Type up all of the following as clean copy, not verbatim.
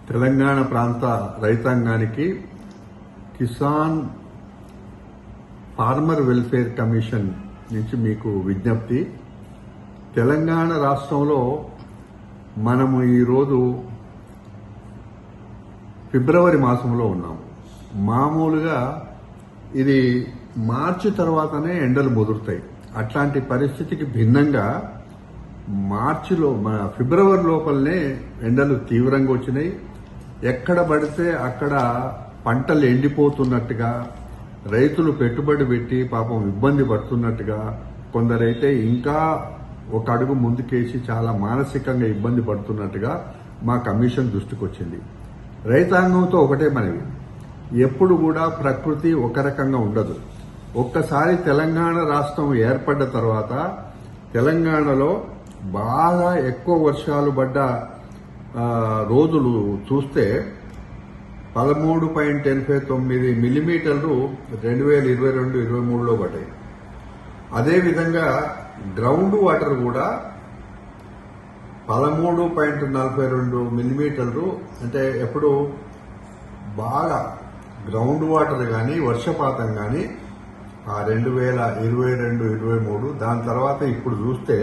తెలంగాణ ప్రాంత రైతాంగానికి Kisan farmer welfare commission నుంచి మీకు విజ్ఞప్తి. తెలంగాణ రాష్ట్రంలో మనము ఈరోజు ఫిబ్రవరి మాసంలో ఉన్నాము. మామూలుగా ఇది మార్చి తర్వాతనే ఎండలు ముదురుతాయి. అట్లాంటి పరిస్థితికి భిన్నంగా ఫిబ్రవరి లోపలనే ఎండలు తీవ్రంగా వచ్చినాయి. ఎక్కడ పడితే అక్కడ పంటలు ఎండిపోతున్నట్టుగా, రైతులు పెట్టుబడి పెట్టి పాపం ఇబ్బంది పడుతున్నట్టుగా, కొందరైతే ఇంకా ఒక అడుగు ముందుకేసి చాలా మానసికంగా ఇబ్బంది పడుతున్నట్టుగా మా కమిషన్ దృష్టికి వచ్చింది. రైతాంగంతో ఒకటే మనవి, ఎప్పుడు కూడా ప్రకృతి ఒక రకంగా ఉండదు. ఒక్కసారి తెలంగాణ రాష్ట్రం ఏర్పడ్డ తర్వాత తెలంగాణలో బాగా ఎక్కువ వర్షాలు పడ్డ రోజులు చూస్తే 13.89 మిల్లీమీటర్లు 2022-23లో పడ్డాయి. అదేవిధంగా గ్రౌండ్ వాటర్ కూడా 13.42 మిల్లీమీటర్లు, అంటే ఎప్పుడు బాగా గ్రౌండ్ వాటర్ కానీ వర్షపాతం కానీ 2022-23, దాని తర్వాత ఇప్పుడు చూస్తే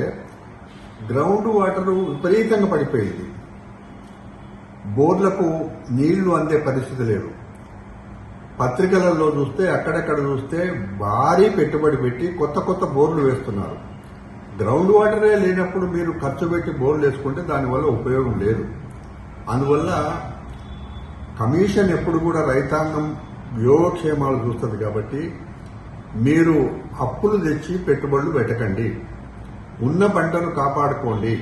గ్రౌండ్ వాటర్ విపరీతంగా పడిపోయింది. బోర్లకు నీళ్లు అందే పరిస్థితి లేదు. పత్రికలలో చూస్తే అక్కడక్కడ చూస్తే భారీ పెట్టుబడి పెట్టి కొత్త కొత్త బోర్లు వేస్తున్నారు. గ్రౌండ్ వాటరే లేనప్పుడు మీరు ఖర్చు పెట్టి బోర్లు వేసుకుంటే దానివల్ల ఉపయోగం లేదు. అందువల్ల కమిషన్ ఎప్పుడు కూడా రైతాంగం యోగక్షేమాలు చూస్తుంది. కాబట్టి మీరు అప్పులు తెచ్చి పెట్టుబడులు పెట్టకండి, ఉన్న పంటను కాపాడుకోండి.